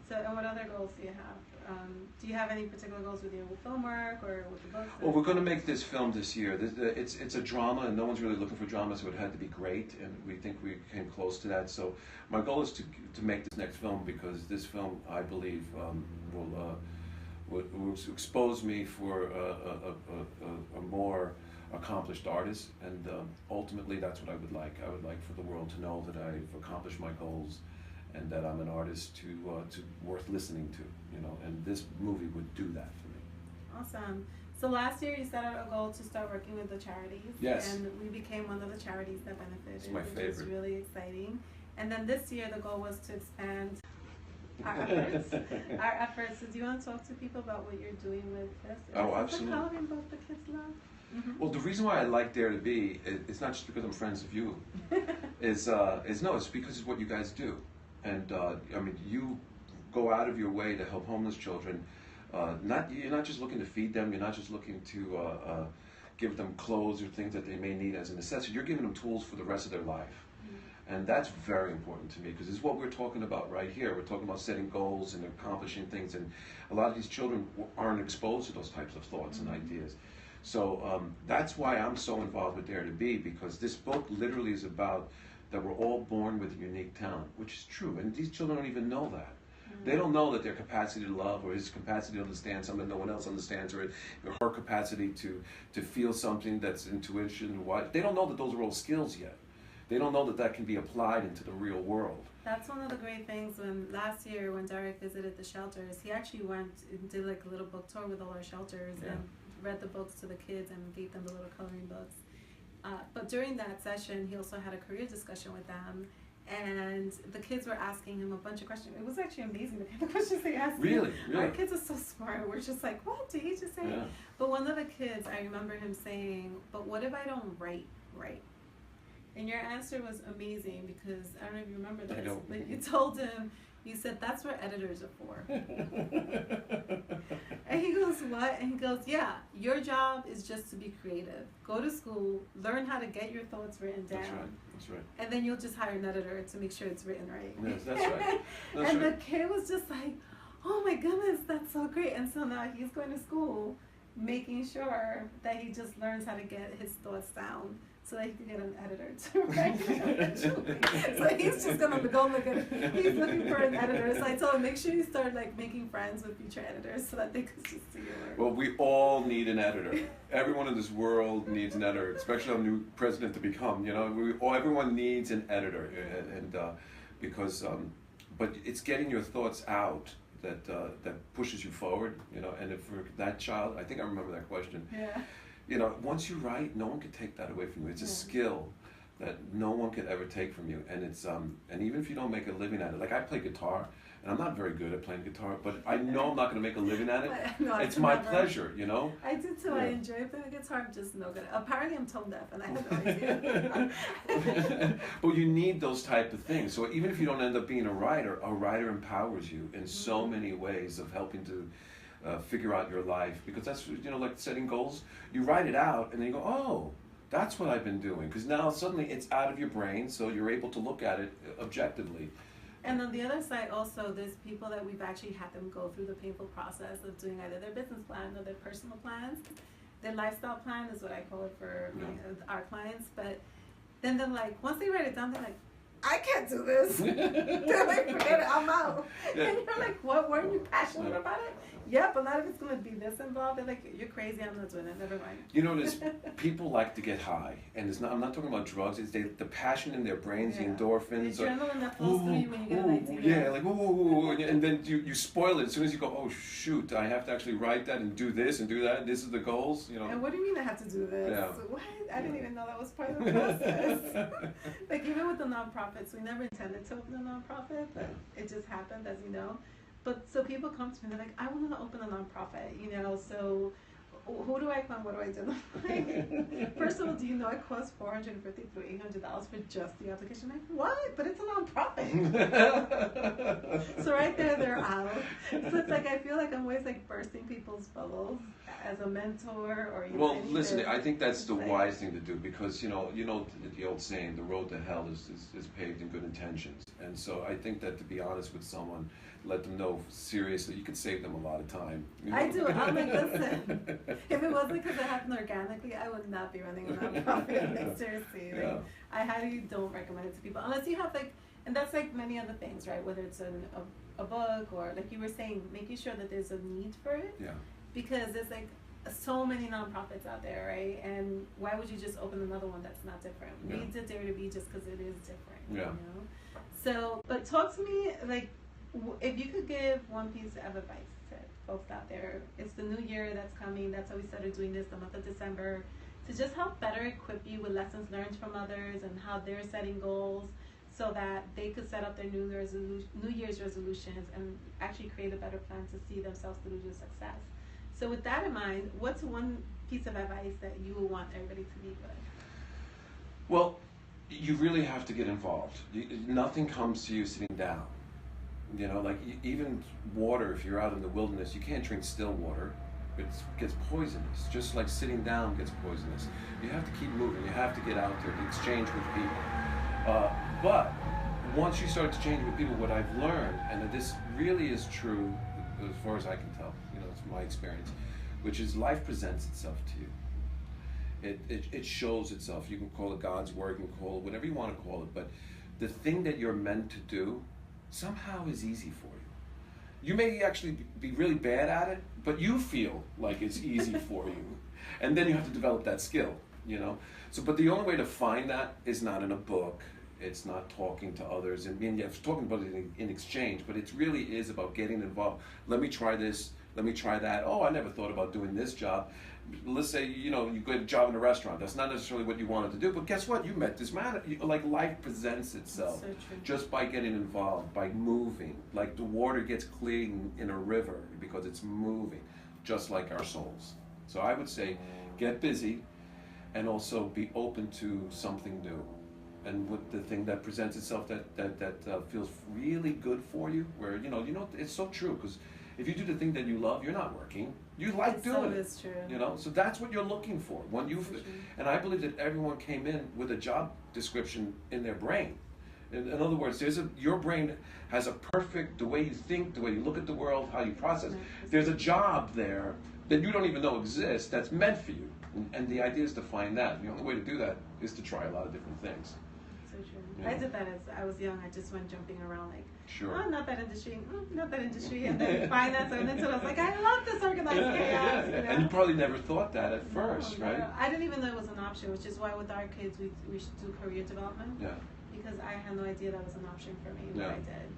So, and what other goals do you have? Do you have any particular goals with your film work or with the books? Well, we're going to make this film this year. It's a drama, and no one's really looking for drama, so it had to be great, and we think we came close to that. So my goal is to make this next film, because this film, I believe, will expose me for a more accomplished artist, and ultimately that's what I would like. I would like for the world to know that I've accomplished my goals, and that I'm an artist to worth listening to, you know, and this movie would do that for me. Awesome. So last year you set out a goal to start working with the charities. Yes. And we became one of the charities that benefited. It's my favorite. Which was really exciting. And then this year the goal was to expand our efforts. Our efforts. So do you want to talk to people about what you're doing with this? Oh, absolutely. The Halloween book the kids love? Mm-hmm. Well, the reason why I like Dare to Be, it's not just because I'm friends with you, it's because it's what you guys do. And I mean, you go out of your way to help homeless children. You're not just looking to feed them. You're not just looking to give them clothes or things that they may need as a necessity. You're giving them tools for the rest of their life. Mm-hmm. And that's very important to me, because it's what we're talking about right here. We're talking about setting goals and accomplishing things. And a lot of these children aren't exposed to those types of thoughts and ideas. So that's why I'm so involved with Dare to Be, because this book literally is about that we're all born with a unique talent, which is true, and these children don't even know that. Mm-hmm. They don't know that their capacity to love, or his capacity to understand something no one else understands, or her capacity to feel something that's intuition. They don't know that those are all skills yet. They don't know that that can be applied into the real world. That's one of the great things. When last year, when Derek visited the shelters, he actually went and did like a little book tour with all our shelters, and read the books to the kids and gave them the little coloring books. But during that session, he also had a career discussion with them, and the kids were asking him a bunch of questions. It was actually amazing, the kind of questions they asked him. Really? Our kids are so smart. We're just like, what did he just say? Yeah. But one of the kids, I remember him saying, but what if I don't write right? And your answer was amazing, because I don't know if you remember this, but you told him, you said, that's what editors are for. And he goes, what? And he goes, yeah, your job is just to be creative. Go to school, learn how to get your thoughts written down. That's right. And then you'll just hire an editor to make sure it's written right. Yes, that's right. And the kid was just like, oh my goodness, that's so great. And so now he's going to school, making sure that he just learns how to get his thoughts down, so that he can get an editor to write it eventually. So he's just gonna go look at it. He's looking for an editor. So I told him, make sure you start like making friends with future editors, so that they can just see your work. Well, we all need an editor. Everyone in this world needs an editor, especially our new president to become. You know, everyone needs an editor, and because but it's getting your thoughts out that pushes you forward. You know, and if for that child, I think I remember that question. Yeah. You know, once you write, no one can take that away from you. It's a skill that no one could ever take from you, and it's and even if you don't make a living at it, like I play guitar, and I'm not very good at playing guitar, but I know I'm not going to make a living at it. No, it's my pleasure, you know. I do too. Yeah. I enjoy playing the guitar. I'm just no good. Apparently, I'm tone deaf, and I have no idea. But you need those type of things. So even if you don't end up being a writer empowers you in so many ways of helping to figure out your life, because that's, you know, like setting goals. You write it out, and then you go, oh, that's what I've been doing. Because now suddenly it's out of your brain, so you're able to look at it objectively. And on the other side, also, there's people that we've actually had them go through the painful process of doing either their business plan or their personal plans. Their lifestyle plan is what I call it for our clients. But then they're like, once they write it down, they're like, I can't do this. They're like, forget it, I'm out. Yeah. And you're like, what? Weren't you passionate about it? Yeah, but not if it's going to be this involved. They're like, you're crazy, I'm not doing it, never mind. You know, people like to get high, and I'm not talking about drugs, it's the passion in their brains, the endorphins. The adrenaline that flows through you when you get an idea. Yeah, like, ooh, and then you spoil it as soon as you go, oh shoot, I have to actually write that and do this and do that, and this is the goals, you know. And what do you mean I have to do this? Yeah. What? I didn't even know that was part of the process. Like, even with the nonprofits, we never intended to open a nonprofit, but it just happened, as you know. But so people come to me, they're like, I want to open a nonprofit, you know, so who do I fund? What do I do? Like, first of all, do you know it costs $450 to $800 for just the application? Like, what? But it's a nonprofit. So right there, they're out. So it's like I feel like I'm always like bursting people's bubbles as a mentor or. Well, listen, I think that's the wise thing to do because you know the old saying, the road to hell is paved in good intentions, and so I think that to be honest with someone, let them know seriously, you can save them a lot of time. You know? I do. I'm like, listen, if it wasn't because it happened organically, I would not be running a nonprofit. Like, seriously. Like, Yeah. I highly don't recommend it to people unless you have like, and that's like many other things, right? Whether it's a book or like you were saying, making sure that there's a need for it. Yeah. Because there's like so many nonprofits out there, right? And why would you just open another one that's not different? Yeah. We did Dare to Be just because it is different. Yeah. You know? So, but talk to me like. If you could give one piece of advice to folks out there, it's the new year that's coming. That's how we started doing this, the month of December, to just help better equip you with lessons learned from others and how they're setting goals so that they could set up their New Year's resolutions and actually create a better plan to see themselves through to success. So with that in mind, what's one piece of advice that you would want everybody to leave with? Well, you really have to get involved. Nothing comes to you sitting down. You know, like even water, if you're out in the wilderness, you can't drink still water. It gets poisonous. Just like sitting down gets poisonous. You have to keep moving. You have to get out there to exchange with people. But once you start to exchange with people, what I've learned, and this really is true as far as I can tell, you know, it's my experience, which is life presents itself to you. It shows itself. You can call it God's word, you can call it whatever you want to call it, but the thing that you're meant to do somehow is easy for you. You may actually be really bad at it, but you feel like it's easy for you. And then you have to develop that skill, you know? So, but the only way to find that is not in a book. It's not talking to others. And yeah, it's talking about it in exchange, but it really is about getting involved. Let me try this. Let me try that. Oh, I never thought about doing this job. Let's say, you know, you get a job in a restaurant. That's not necessarily what you wanted to do, but guess what? You met this man. Like life presents itself So true. just by getting involved, by moving. Like the water gets clear in a river because it's moving, just like our souls. So I would say, get busy, and also be open to something new. And with the thing that presents itself that feels really good for you, where you know, it's so true because. If you do the thing that you love, you're not working. You like doing it. So true. You know, so that's what you're looking for. When you, and I believe that everyone came in with a job description in their brain. In other words, your brain has a perfect, the way you think, the way you look at the world, how you process. There's a job there that you don't even know exists that's meant for you. And the idea is to find that. The only way to do that is to try a lot of different things. So true. Yeah. I did that as I was young. I just went jumping around like, Sure. oh, not that industry, not that industry, and then finance, and then so I was like, I love this organized chaos. You know? And you probably never thought that at first, No, right? no. I didn't even know it was an option, which is why with our kids we should do career development. Yeah. Because I had no idea that was an option for me, Yeah. but I did.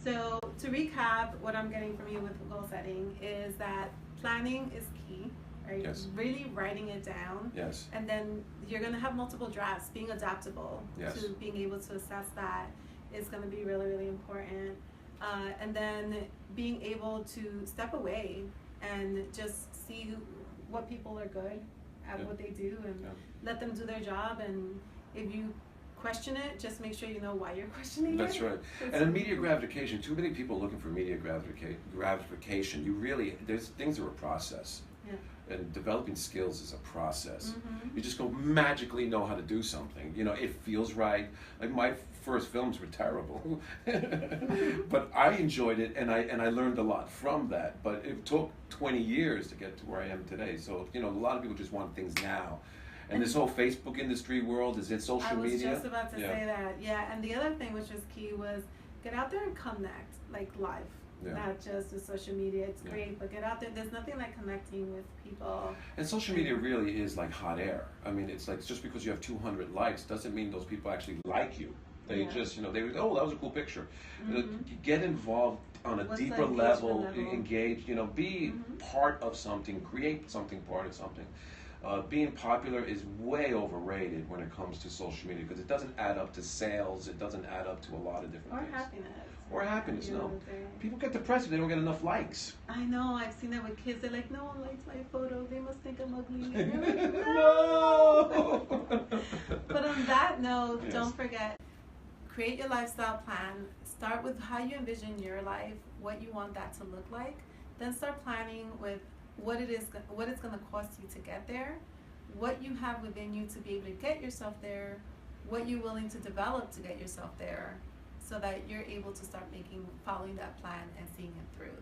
So to recap, what I'm getting from you with goal setting is that planning is key, right? Yes. Really writing it down. Yes. And then you're going to have multiple drafts. Being adaptable Yes. to being able to assess that is going to be really, really important. And then being able to step away and just see what people are good at Yeah. what they do and Yeah. let them do their job. And if you question it, just make sure you know why you're questioning That's it. right. And immediate gratification, too many people looking for immediate gratification. You really, things are a process. Yeah. And developing skills is a process. Mhm. You just don't magically know how to do something. You know, it feels right. Like my first films were terrible, but I enjoyed it, and I learned a lot from that. But it took 20 years to get to where I am today. So you know, a lot of people just want things now. And this whole Facebook industry world, is it social media? I was just about to Yeah. say that. Yeah, and the other thing which was key was get out there and connect, like live. Yeah. Not just with social media. It's Yeah. great, but get out there. There's nothing like connecting with people. And social media really is like hot air. I mean, it's like just because you have 200 likes doesn't mean those people actually like you. They Yeah. just, you know, oh, that was a cool picture. You know, Mhm. get involved on a What's the deeper engagement level, level? engage, you know, be Mhm. part of something, create something, part of something. Being popular is way overrated when it comes to social media because it doesn't add up to sales. It doesn't add up to a lot of different things. Or happiness, no. People get depressed if they don't get enough likes. I know, I've seen that with kids. They're like, no one likes my photo. They must think I'm ugly. And you're like, No! But on that note, Yes. don't forget, create your lifestyle plan. Start with how you envision your life, what you want that to look like. Then start planning with what it's going to cost you to get there, what you have within you to be able to get yourself there, what you're willing to develop to get yourself there, so that you're able to start following that plan and seeing it through.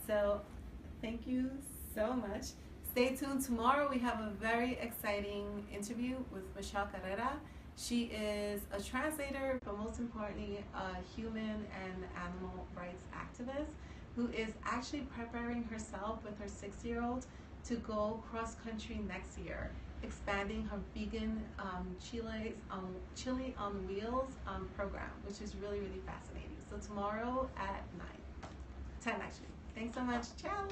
So thank you so much. Stay tuned. Tomorrow we have a very exciting interview with Michelle Carrera. She is a translator, but most importantly, a human and animal rights activist who is actually preparing herself with her 6-year-old to go cross-country next year, expanding her vegan Chili on Wheels program, which is really, really fascinating. So tomorrow at 9, 10 actually. Thanks so much. Ciao.